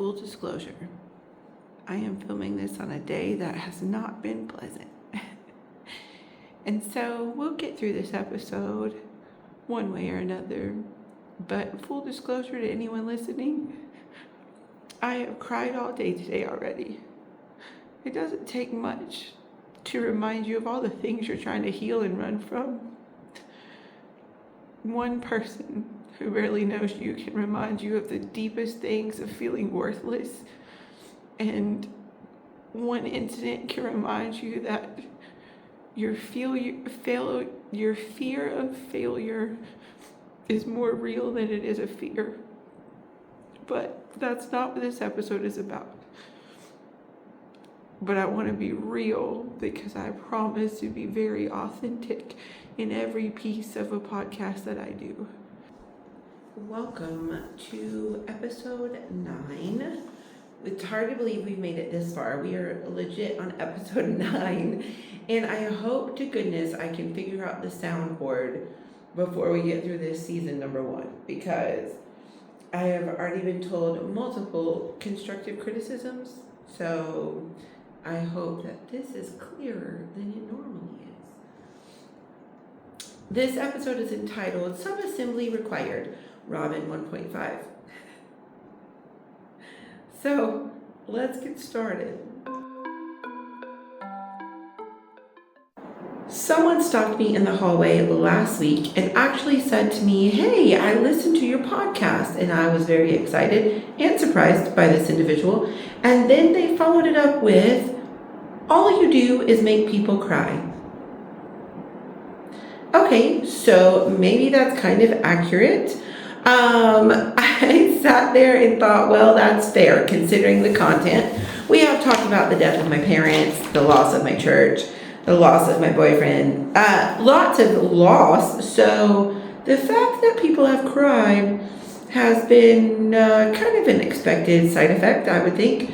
Full disclosure, I am filming this on a day that has not been pleasant. And so we'll get through this episode one way or another. But full disclosure to anyone listening, I have cried all day today already. It doesn't take much to remind you of all the things you're trying to heal and run from. One person who barely knows you can remind you of the deepest things of feeling worthless. And one incident can remind you that your fear of failure is more real than it is a fear. But that's not what this episode is about. But I want to be real because I promise to be very authentic in every piece of a podcast that I do. Welcome to episode 9. It's hard to believe we've made it this far. We are legit on episode 9. And I hope to goodness I can figure out the soundboard before we get through this season number 1. Because I have already been told multiple constructive criticisms. So I hope that this is clearer than it normally is. This episode is entitled Sub-Assembly Required, Robin 1.5. So let's get started. Someone stopped me in the hallway last week and actually said to me, "Hey, I listened to your podcast," and I was very excited and surprised by this individual. And then they followed it up with, "All you do is make people cry." Okay, so maybe that's kind of accurate. I sat there and thought, well, that's fair considering the content. We have talked about the death of my parents, the loss of my church, the loss of my boyfriend, lots of loss. So the fact that people have cried has been kind of an expected side effect, I would think.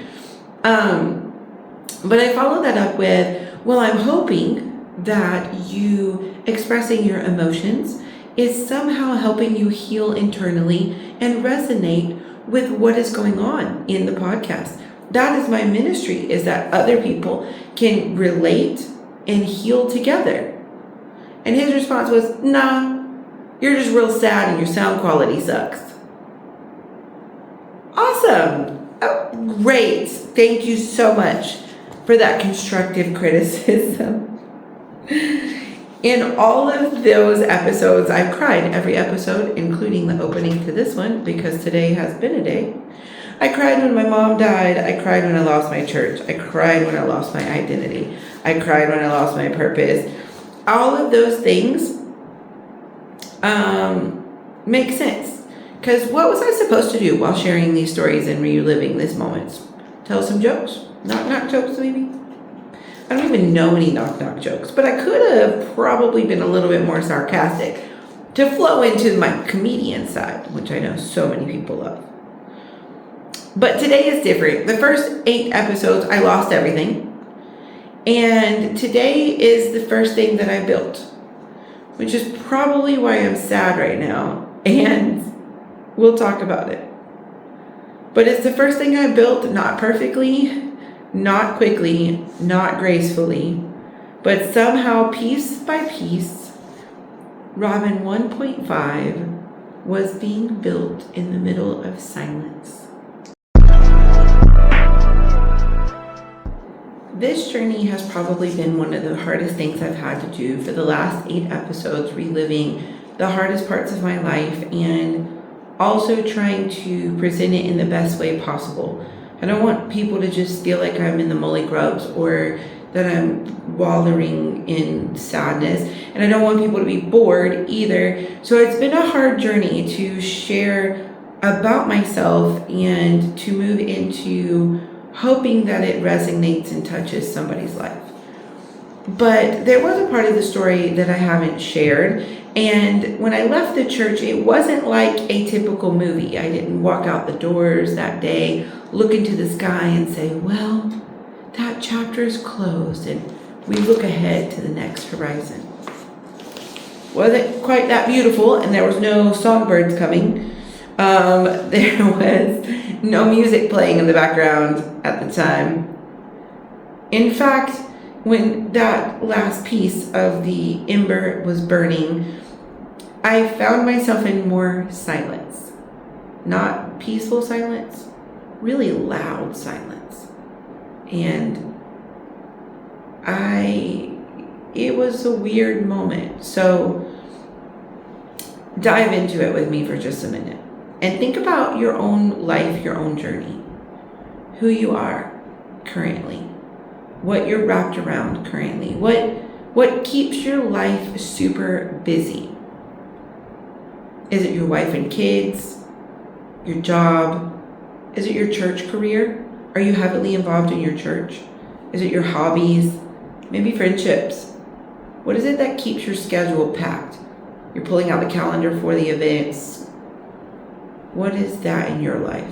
But I followed that up with, well, I'm hoping that you expressing your emotions is somehow helping you heal internally and resonate with what is going on in the podcast. That is my ministry, is that other people can relate and heal together. And his response was, "Nah, you're just real sad and your sound quality sucks." Awesome. Oh, great. Thank you so much for that constructive criticism. In all of those episodes, I've cried every episode, including the opening to this one, because today has been a day. I cried when my mom died. I cried when I lost my church. I cried when I lost my identity. I cried when I lost my purpose. All of those things make sense. Because what was I supposed to do while sharing these stories and reliving these moments? Tell some jokes? Knock-knock jokes, maybe? I don't even know any knock-knock jokes, but I could have probably been a little bit more sarcastic to flow into my comedian side, which I know so many people love. But today is different. The first 8 episodes, I lost everything. And today is the first thing that I built, which is probably why I'm sad right now. And we'll talk about it. But it's the first thing I built, not perfectly, not quickly, not gracefully, but somehow piece by piece, Robin 1.5 was being built in the middle of silence. This journey has probably been one of the hardest things I've had to do for the last 8 episodes, reliving the hardest parts of my life and also trying to present it in the best way possible. I don't want people to just feel like I'm in the molly grubs or that I'm wallowing in sadness. And I don't want people to be bored either. So it's been a hard journey to share about myself and to move into hoping that it resonates and touches somebody's life. But there was a part of the story that I haven't shared. And when I left the church, it wasn't like a typical movie. I didn't walk out the doors that day, look into the sky and say, well, that chapter is closed, and we look ahead to the next horizon. Wasn't quite that beautiful, and there was no songbirds coming. There was No music playing in the background at the time. In fact, when that last piece of the ember was burning, I found myself in more silence. Not peaceful silence, really loud silence. And it was a weird moment. So dive into it with me for just a minute and think about your own life, your own journey, who you are currently, what you're wrapped around currently, what keeps your life super busy. Is it your wife and kids, your job? Is it your church career? Are you heavily involved in your church? Is it your hobbies? Maybe friendships? What is it that keeps your schedule packed? You're pulling out the calendar for the events. What is that in your life?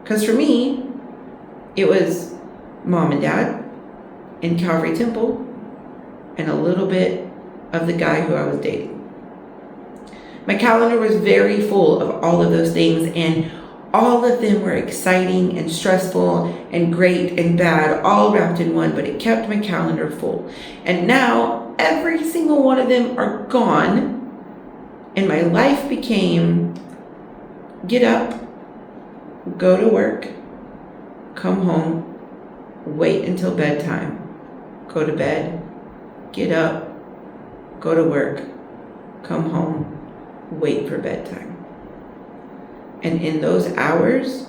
Because for me, it was mom and dad in Calvary Temple and a little bit of the guy who I was dating. My calendar was very full of all of those things, and all of them were exciting and stressful and great and bad, all wrapped in one, but it kept my calendar full. And now every single one of them are gone, and my life became get up, go to work, come home, wait until bedtime, go to bed, get up, go to work, come home, wait for bedtime. And in those hours,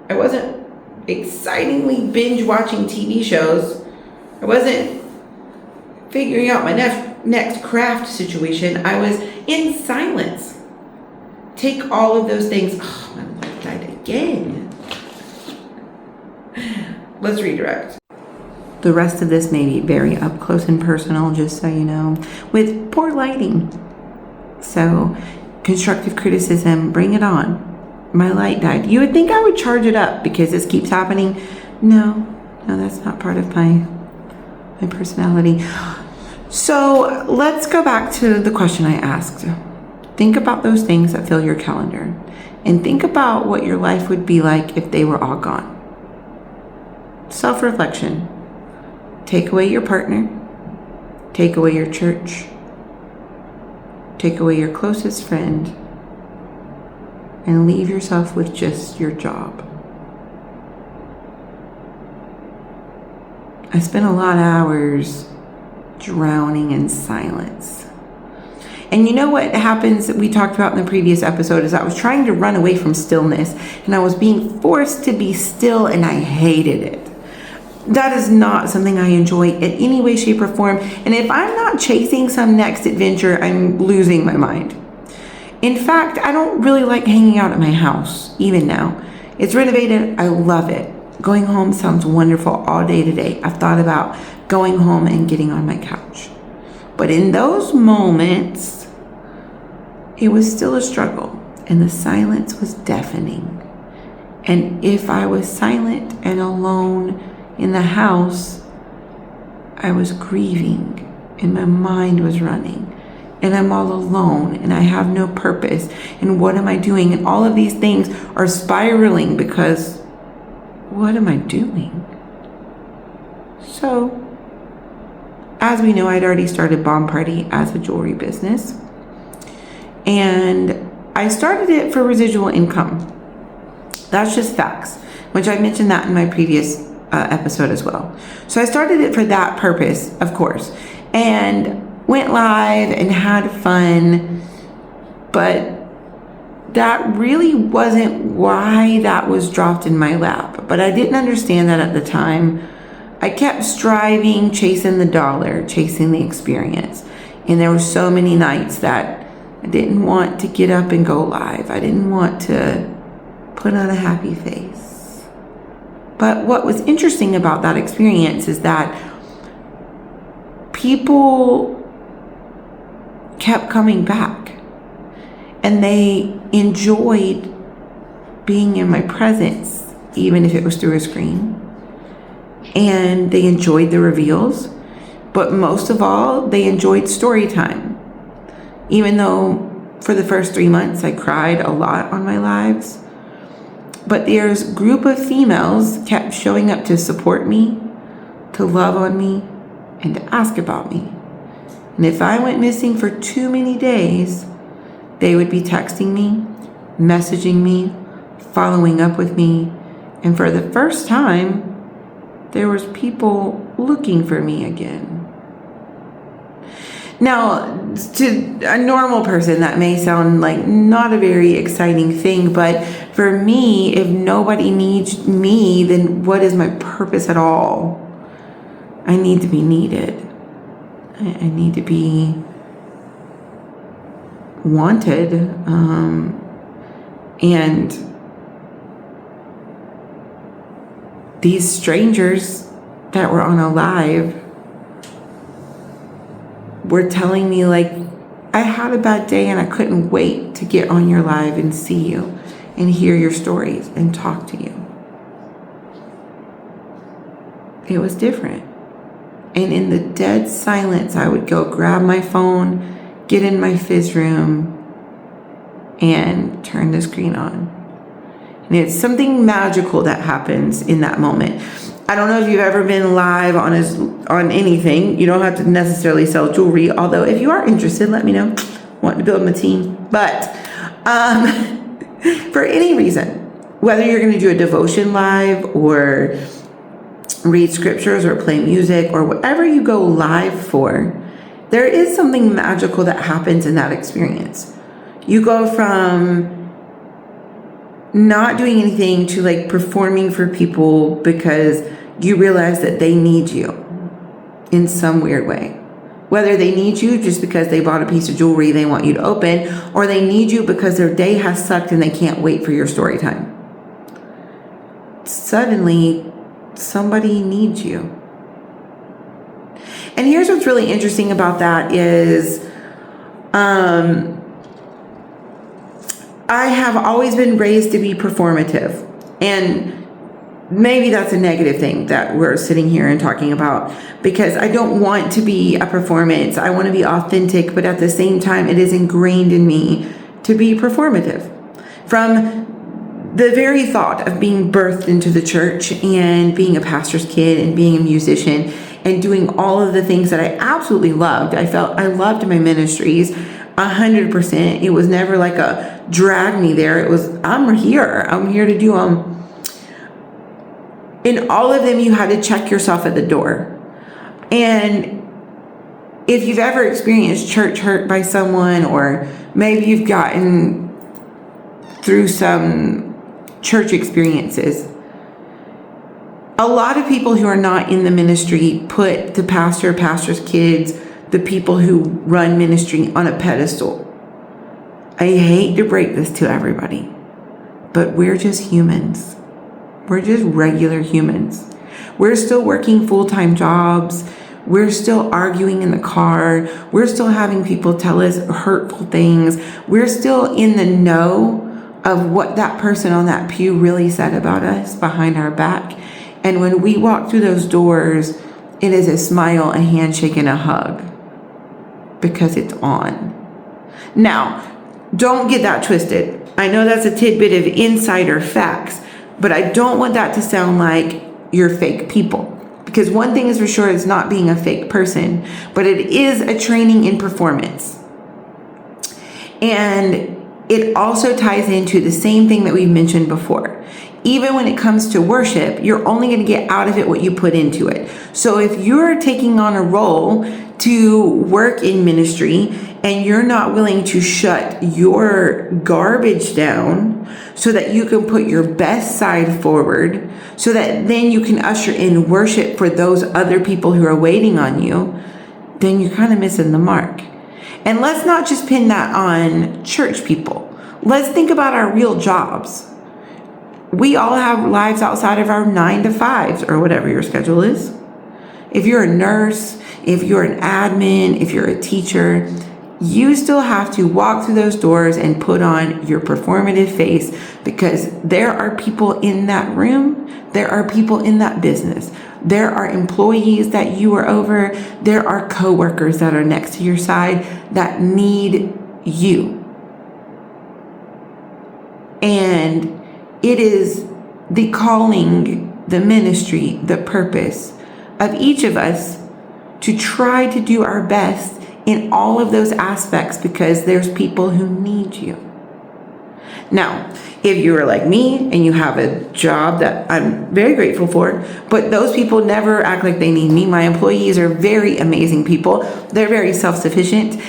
I wasn't excitingly binge watching TV shows. I wasn't figuring out my next craft situation. I was in silence. Take all of those things. Oh, my life died again. Let's redirect. The rest of this may be very up close and personal, just so you know, with poor lighting. So, constructive criticism, bring it on. My light died. You would think I would charge it up because this keeps happening. No, that's not part of my personality. So let's go back to the question I asked. Think about those things that fill your calendar, and think about what your life would be like if they were all gone. Self-reflection. Take away your partner. Take away your church. Take away your closest friend. And leave yourself with just your job. I spent a lot of hours drowning in silence. And you know what happens that we talked about in the previous episode is I was trying to run away from stillness, and I was being forced to be still, and I hated it. That is not something I enjoy in any way, shape, or form. And if I'm not chasing some next adventure, I'm losing my mind. In fact, I don't really like hanging out at my house, even now. It's renovated. I love it. Going home sounds wonderful all day today. I've thought about going home and getting on my couch. But in those moments, it was still a struggle, and the silence was deafening. And if I was silent and alone in the house, I was grieving, and my mind was running. And I'm all alone, and I have no purpose, and what am I doing? And all of these things are spiraling because what am I doing? So, as we know, I'd already started Bomb Party as a jewelry business, and I started it for residual income. That's just facts, which I mentioned that in my previous episode as well. So I started it for that purpose, of course, and went live and had fun, but that really wasn't why that was dropped in my lap. But I didn't understand that at the time. I kept striving, chasing the dollar, chasing the experience. And there were so many nights that I didn't want to get up and go live. I didn't want to put on a happy face. But what was interesting about that experience is that people kept coming back, and they enjoyed being in my presence, even if it was through a screen, and they enjoyed the reveals, but most of all, they enjoyed story time. Even though for the first 3 months I cried a lot on my lives, But there's a group of females kept showing up to support me, to love on me, and to ask about me. And if I went missing for too many days, they would be texting me, messaging me, following up with me. And for the first time, there was people looking for me again. Now, to a normal person, that may sound like not a very exciting thing, but for me, if nobody needs me, then what is my purpose at all? I need to be needed. I need to be wanted. And these strangers that were on a live were telling me, like, I had a bad day and I couldn't wait to get on your live and see you and hear your stories and talk to you. It was different. And in the dead silence, I would go grab my phone, get in my fizz room, and turn the screen on. And it's something magical that happens in that moment. I don't know if you've ever been live on anything. You don't have to necessarily sell jewelry, although if you are interested, let me know. Want to build my team. But for any reason, whether you're going to do a devotion live or read scriptures or play music or whatever you go live for, there is something magical that happens in that experience. You go from not doing anything to like performing for people because you realize that they need you in some weird way. Whether they need you just because they bought a piece of jewelry they want you to open, or they need you because their day has sucked and they can't wait for your story time. Suddenly, somebody needs you. And here's what's really interesting about that is I have always been raised to be performative. And maybe that's a negative thing that we're sitting here and talking about, because I don't want to be a performance. I want to be authentic, but at the same time, it is ingrained in me to be performative. From the very thought of being birthed into the church and being a pastor's kid and being a musician and doing all of the things that I absolutely loved. I felt I loved my ministries 100%. It was never like a drag me there. It was, I'm here to do them. In all of them, you had to check yourself at the door. And if you've ever experienced church hurt by someone, or maybe you've gotten through some church experiences, a lot of people who are not in the ministry put the pastor, pastor's kids, the people who run ministry on a pedestal. I hate to break this to everybody, but we're just humans. We're just regular humans. We're still working full-time jobs. We're still arguing in the car. We're still having people tell us hurtful things. We're still in the know of what that person on that pew really said about us behind our back. And when we walk through those doors, it is a smile, a handshake, and a hug, because it's on. Now, don't get that twisted. I know that's a tidbit of insider facts, but I don't want that to sound like you're fake people. Because one thing is for sure, it's not being a fake person, but it is a training in performance. And it also ties into the same thing that we've mentioned before. Even when it comes to worship, you're only going to get out of it what you put into it. So if you're taking on a role to work in ministry and you're not willing to shut your garbage down so that you can put your best side forward, so that then you can usher in worship for those other people who are waiting on you, then you're kind of missing the mark. And let's not just pin that on church people. Let's think about our real jobs. We all have lives outside of our 9 to 5s or whatever your schedule is. If you're a nurse, if you're an admin, if you're a teacher, you still have to walk through those doors and put on your performative face, because there are people in that room. There are people in that business. There are employees that you are over. There are coworkers that are next to your side that need you. And It is the calling, the ministry, the purpose of each of us to try to do our best in all of those aspects, because there's people who need you. Now, if you are like me and you have a job that I'm very grateful for, but those people never act like they need me. My employees are very amazing people. They're very self-sufficient.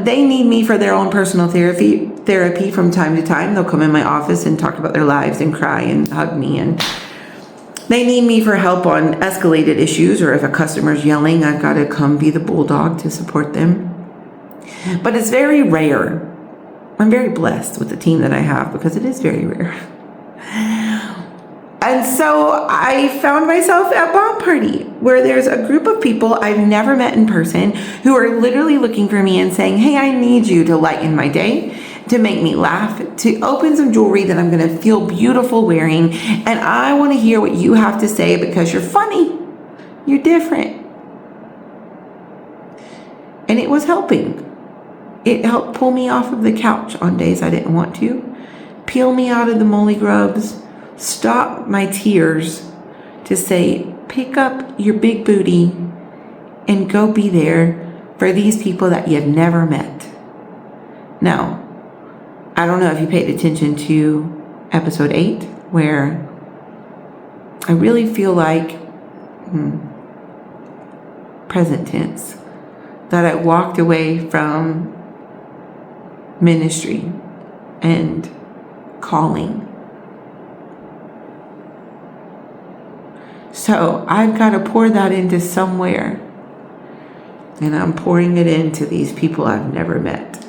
They need me for their own personal therapy from time to time. They'll come in my office and talk about their lives and cry and hug me, and they need me for help on escalated issues, or if a customer's yelling, I've got to come be the bulldog to support them. But it's very rare. I'm very blessed with the team that I have, because it is very rare. And so I found myself at Bomb Party, where there's a group of people I've never met in person who are literally looking for me and saying, hey, I need you to lighten my day, to make me laugh, to open some jewelry that I'm going to feel beautiful wearing. And I want to hear what you have to say, because you're funny. You're different. And it was helping. It helped pull me off of the couch on days I didn't want to, peel me out of the molly grubs, stop my tears to say, pick up your big booty and go be there for these people that you've never met. Now, I don't know if you paid attention to episode 8, where I really feel like, present tense, that I walked away from ministry and calling. So I've got to pour that into somewhere, and I'm pouring it into these people I've never met.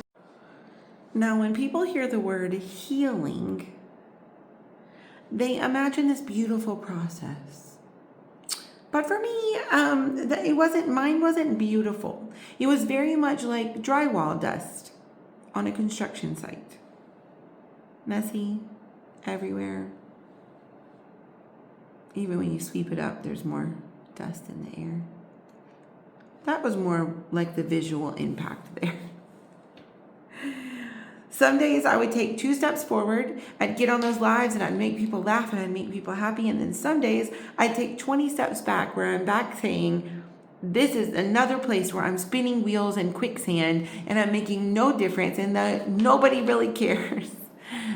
Now, when people hear the word healing, they imagine this beautiful process. But for me, mine wasn't beautiful. It was very much like drywall dust on a construction site. Messy everywhere. Even when you sweep it up, there's more dust in the air. That was more like the visual impact there. Some days I would take 2 steps forward, I'd get on those lives and I'd make people laugh and I'd make people happy. And then some days I'd take 20 steps back, where I'm back saying, this is another place where I'm spinning wheels in quicksand and I'm making no difference, and that nobody really cares.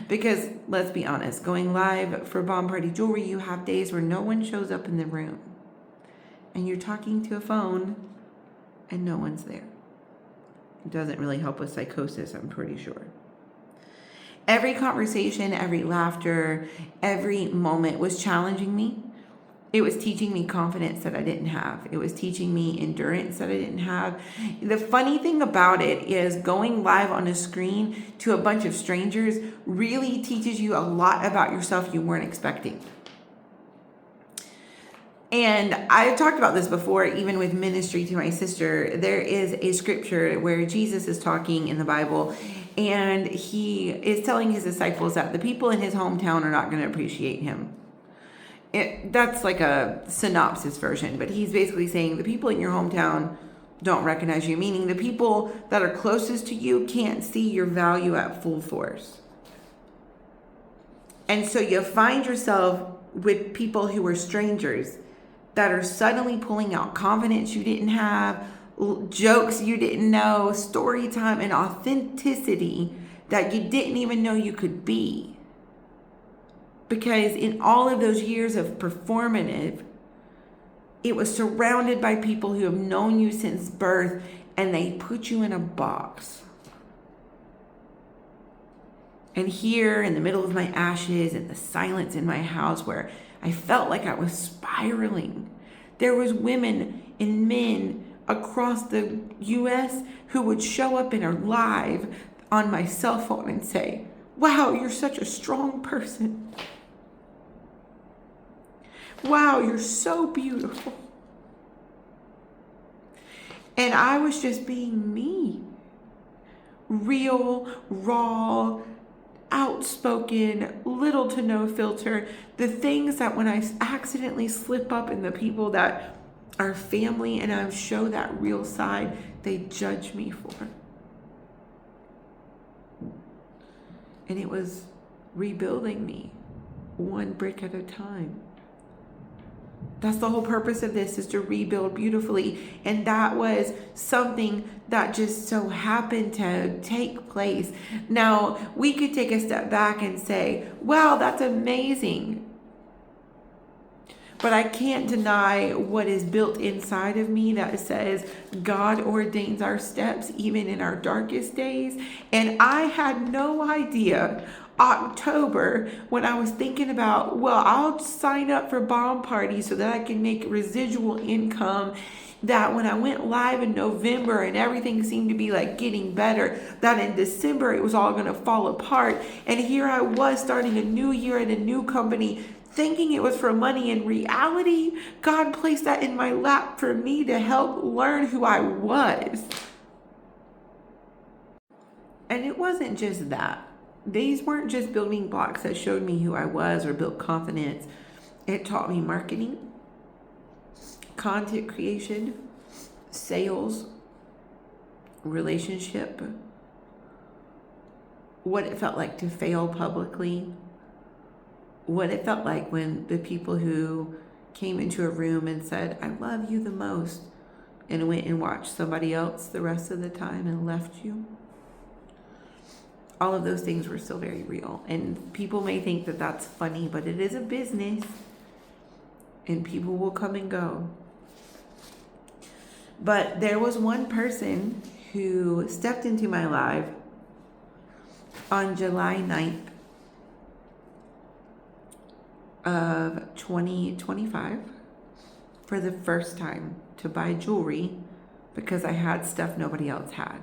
Because let's be honest, going live for Bomb Party Jewelry, you have days where no one shows up in the room and you're talking to a phone and no one's there. It doesn't really help with psychosis, I'm pretty sure. Every conversation, every laughter, every moment was challenging me. It was teaching me confidence that I didn't have. It was teaching me endurance that I didn't have. The funny thing about it is, going live on a screen to a bunch of strangers really teaches you a lot about yourself you weren't expecting. And I've talked about this before, even with ministry to my sister. There is a scripture where Jesus is talking in the Bible, and he is telling his disciples that the people in his hometown are not going to appreciate him. That's like a synopsis version, but he's basically saying the people in your hometown don't recognize you, meaning the people that are closest to you can't see your value at full force. And so you find yourself with people who are strangers that are suddenly pulling out confidence you didn't have, jokes you didn't know, story time, and authenticity that you didn't even know you could be. Because in all of those years of performative, it was surrounded by people who have known you since birth, and they put you in a box. And here in the middle of my ashes and the silence in my house, where I felt like I was spiraling, there was women and men across the U.S. who would show up in a live on my cell phone and say, wow, you're such a strong person. Wow, you're so beautiful. And I was just being me. Real, raw, outspoken, little to no filter. The things that when I accidentally slip up in the people that are family and I show that real side, they judge me for. And it was rebuilding me one brick at a time. That's the whole purpose of this, is to rebuild beautifully. And that was something that just so happened to take place. Now, we could take a step back and say, wow, that's amazing. But I can't deny what is built inside of me that says God ordains our steps even in our darkest days. And I had no idea October when I was thinking about, well, I'll sign up for bomb parties so that I can make residual income, that when I went live in November and everything seemed to be like getting better, that in December it was all going to fall apart. And here I was starting a new year in a new company, thinking it was for money. In reality, God placed that in my lap for me to help learn who I was. And it wasn't just that. These weren't just building blocks that showed me who I was or built confidence. It taught me marketing, content creation, sales, relationship, what it felt like to fail publicly, what it felt like when the people who came into a room and said, I love you the most, and went and watched somebody else the rest of the time and left you. All of those things were still very real. And people may think that that's funny, but it is a business, and people will come and go. But there was one person who stepped into my life on July 9th of 2025 for the first time to buy jewelry because I had stuff nobody else had.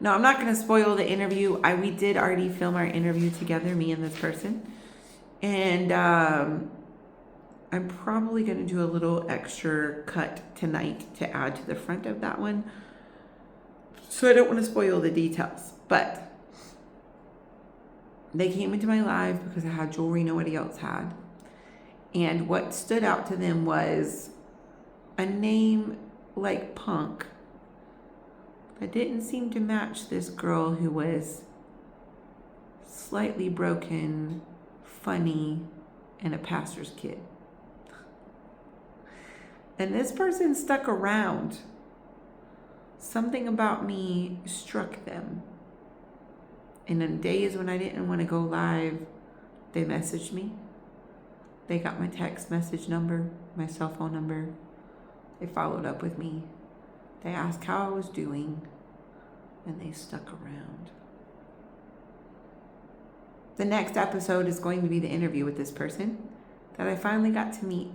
Now, I'm not going to spoil the interview. We did already film our interview together, me and this person. And I'm probably going to do a little extra cut tonight to add to the front of that one. So I don't want to spoil the details. But they came into my life because I had jewelry nobody else had. And what stood out to them was a name like Punk that didn't seem to match this girl who was slightly broken, funny, and a pastor's kid. And this person stuck around. Something about me struck them. And on days when I didn't want to go live, they messaged me. They got my text message number, my cell phone number. They followed up with me. They asked how I was doing, and they stuck around. The next episode is going to be the interview with this person that I finally got to meet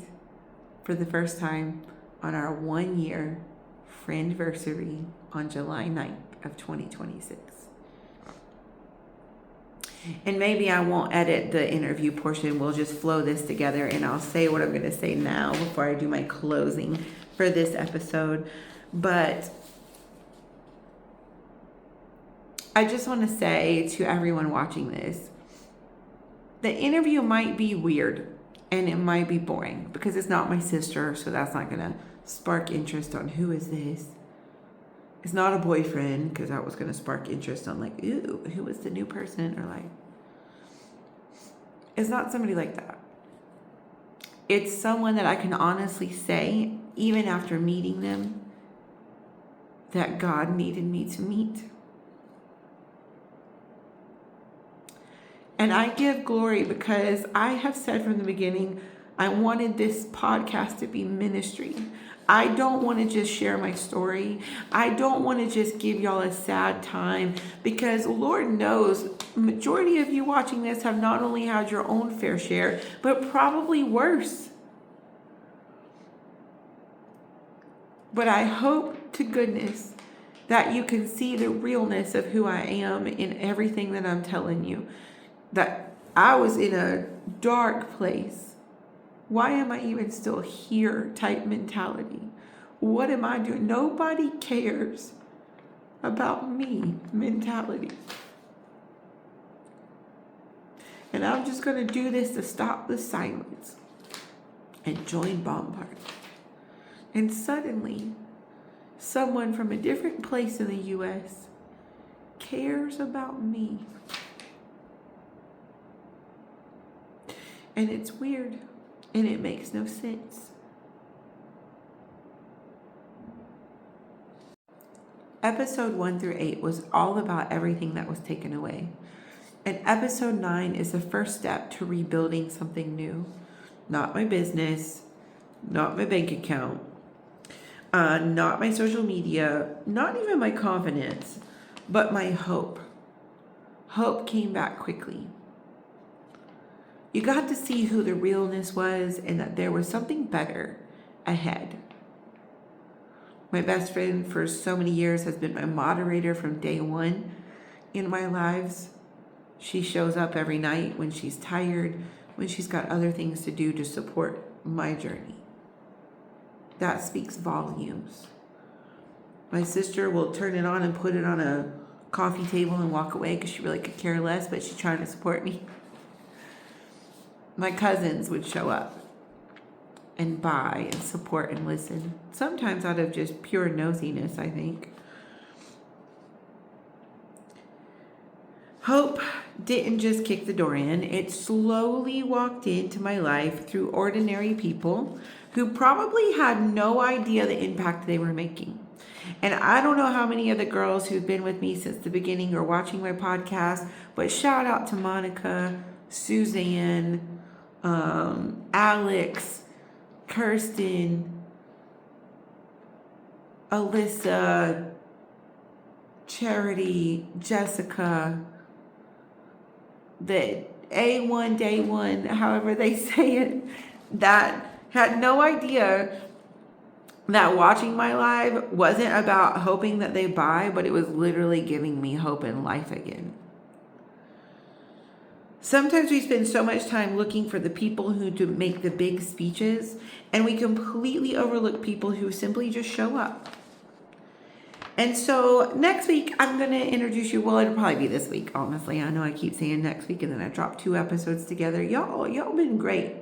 for the first time on our 1-year friendversary on July 9th of 2026. And maybe I won't edit the interview portion. We'll just flow this together, and I'll say what I'm going to say now before I do my closing for this episode. But I just want to say to everyone watching this, the interview might be weird and it might be boring because it's not my sister, so that's not going to spark interest on who is this. It's not a boyfriend because that was going to spark interest on like, ooh, who is the new person? Or like, it's not somebody like that. It's someone that I can honestly say, even after meeting them, that God needed me to meet. And I give glory because I have said from the beginning, I wanted this podcast to be ministry. I don't want to just share my story. I don't want to just give y'all a sad time because Lord knows, majority of you watching this have not only had your own fair share, but probably worse. But I hope to goodness that you can see the realness of who I am in everything that I'm telling you. That I was in a dark place. Why am I even still here type mentality? What am I doing? Nobody cares about me mentality. And I'm just going to do this to stop the silence and join Bomb Party. And suddenly, someone from a different place in the U.S. cares about me. And it's weird. And it makes no sense. Episode 1 through 8 was all about everything that was taken away. And episode 9 is the first step to rebuilding something new. Not my business, not my bank account, not my social media, not even my confidence, but my hope. Hope came back quickly. You got to see who the realness was and that there was something better ahead. My best friend for so many years has been my moderator from day one in my lives. She shows up every night when she's tired, when she's got other things to do to support my journey. That speaks volumes. My sister will turn it on and put it on a coffee table and walk away because she really could care less, but she's trying to support me. My cousins would show up and buy and support and listen. Sometimes out of just pure nosiness, I think. Hope didn't just kick the door in. It slowly walked into my life through ordinary people who probably had no idea the impact they were making. And I don't know how many of the girls who've been with me since the beginning are watching my podcast, but shout out to Monica, Suzanne, Alex, Kirsten, Alyssa, Charity, Jessica, the A1 day one, however they say it, that had no idea that watching my live wasn't about hoping that they buy, but it was literally giving me hope in life again. Sometimes we spend so much time looking for the people who do make the big speeches, and we completely overlook people who simply just show up. And so next week, I'm going to introduce you. Well, it'll probably be this week, honestly. I know I keep saying next week, and then I drop 2 episodes together. Y'all been great.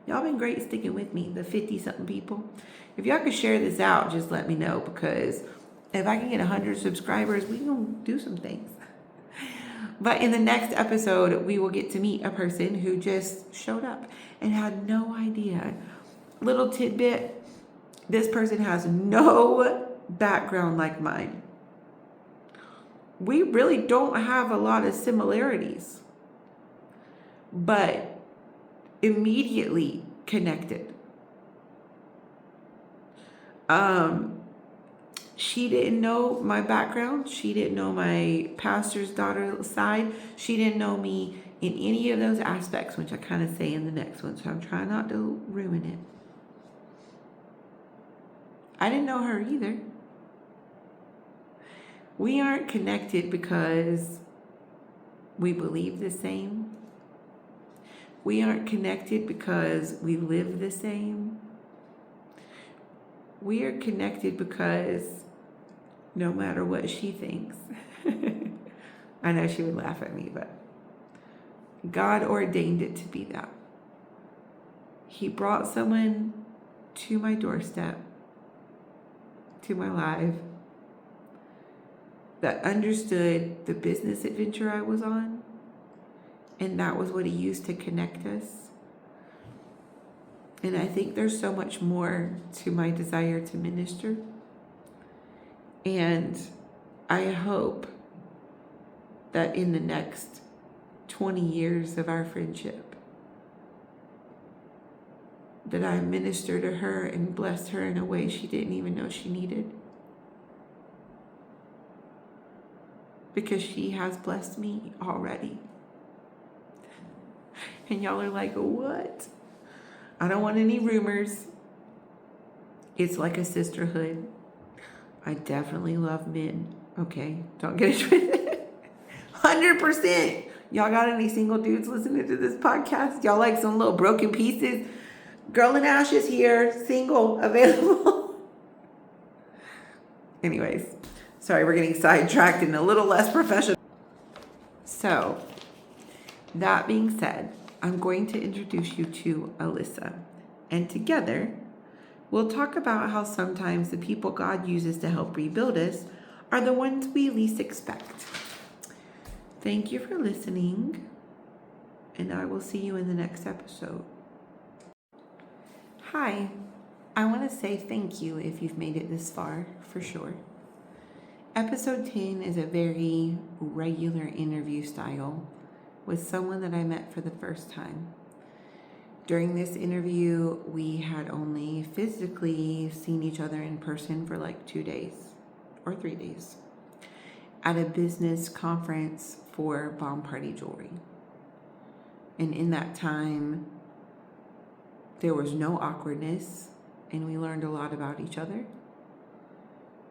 Y'all been great sticking with me, the 50-something people. If y'all could share this out, just let me know, because if I can get 100 subscribers, we going to do some things. But in the next episode, we will get to meet a person who just showed up and had no idea. Little tidbit, this person has no background like mine. We really don't have a lot of similarities, but immediately connected. She didn't know my background. She didn't know my pastor's daughter side. She didn't know me in any of those aspects, which I kind of say in the next one. So I'm trying not to ruin it. I didn't know her either. We aren't connected because we believe the same. We aren't connected because we live the same. We are connected because no matter what she thinks, I know she would laugh at me, but God ordained it to be that. He brought someone to my doorstep, to my life, that understood the business adventure I was on, and that was what he used to connect us. And I think there's so much more to my desire to minister. And I hope that in the next 20 years of our friendship, that I minister to her and bless her in a way she didn't even know she needed. Because she has blessed me already. And y'all are like, what? I don't want any rumors. It's like a sisterhood. I definitely love men. Okay, don't get it twisted. 100%. Y'all got any single dudes listening to this podcast? Y'all like some little broken pieces? Girl in Ashes here, single, available. Anyways, sorry, we're getting sidetracked and a little less professional. So, that being said, I'm going to introduce you to Alyssa. And together, we'll talk about how sometimes the people God uses to help rebuild us are the ones we least expect. Thank you for listening. and I will see you in the next episode. Hi, I want to say thank you if you've made it this far, for sure. Episode 10 is a very regular interview style with someone that I met for the first time. During this interview, we had only physically seen each other in person for like 2 days or 3 days at a business conference for Bomb Party Jewelry. And in that time, there was no awkwardness, and we learned a lot about each other.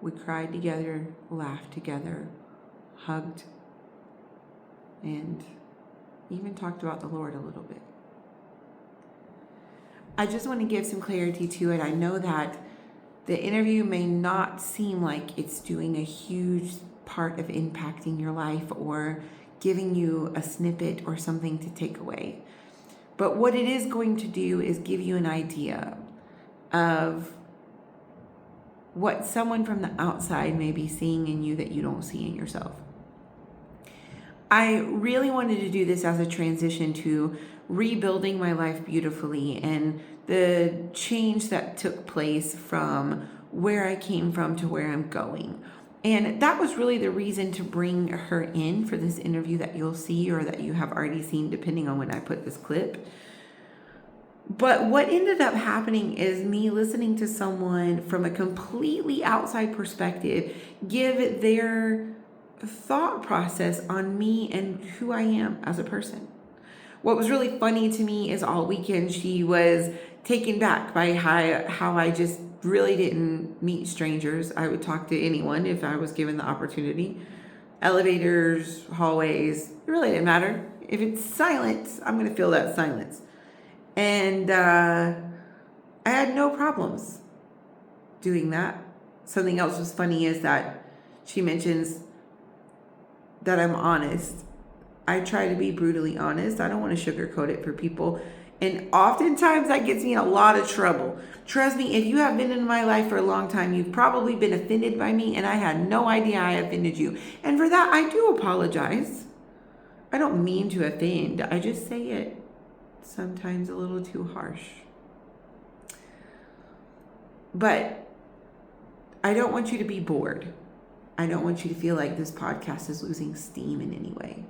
We cried together, laughed together, hugged, and even talked about the Lord a little bit. I just want to give some clarity to it. I know that the interview may not seem like it's doing a huge part of impacting your life or giving you a snippet or something to take away. But what it is going to do is give you an idea of what someone from the outside may be seeing in you that you don't see in yourself. I really wanted to do this as a transition to rebuilding my life beautifully and the change that took place from where I came from to where I'm going. And that was really the reason to bring her in for this interview that you'll see or that you have already seen, depending on when I put this clip. But what ended up happening is me listening to someone from a completely outside perspective give their thought process on me and who I am as a person. What was really funny to me is all weekend she was taken back by how I just really didn't meet strangers. I would talk to anyone if I was given the opportunity. Elevators, hallways, it really didn't matter. If it's silence, I'm going to feel that silence. And I had no problems doing that. Something else was funny is that she mentions that I'm honest. I try to be brutally honest. I don't want to sugarcoat it for people. And oftentimes that gets me in a lot of trouble. Trust me, if you have been in my life for a long time, you've probably been offended by me, and I had no idea I offended you. And for that, I do apologize. I don't mean to offend. I just say it sometimes a little too harsh. But I don't want you to be bored. I don't want you to feel like this podcast is losing steam in any way.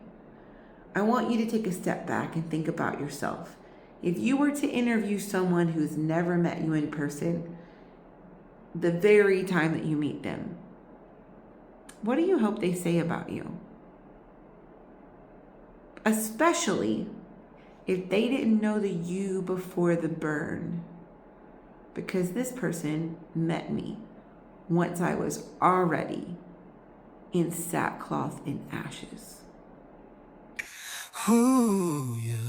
I want you to take a step back and think about yourself. If you were to interview someone who's never met you in person, the very time that you meet them, what do you hope they say about you? Especially if they didn't know the you before the burn. Because this person met me once I was already in sackcloth and ashes. Ooh, yeah.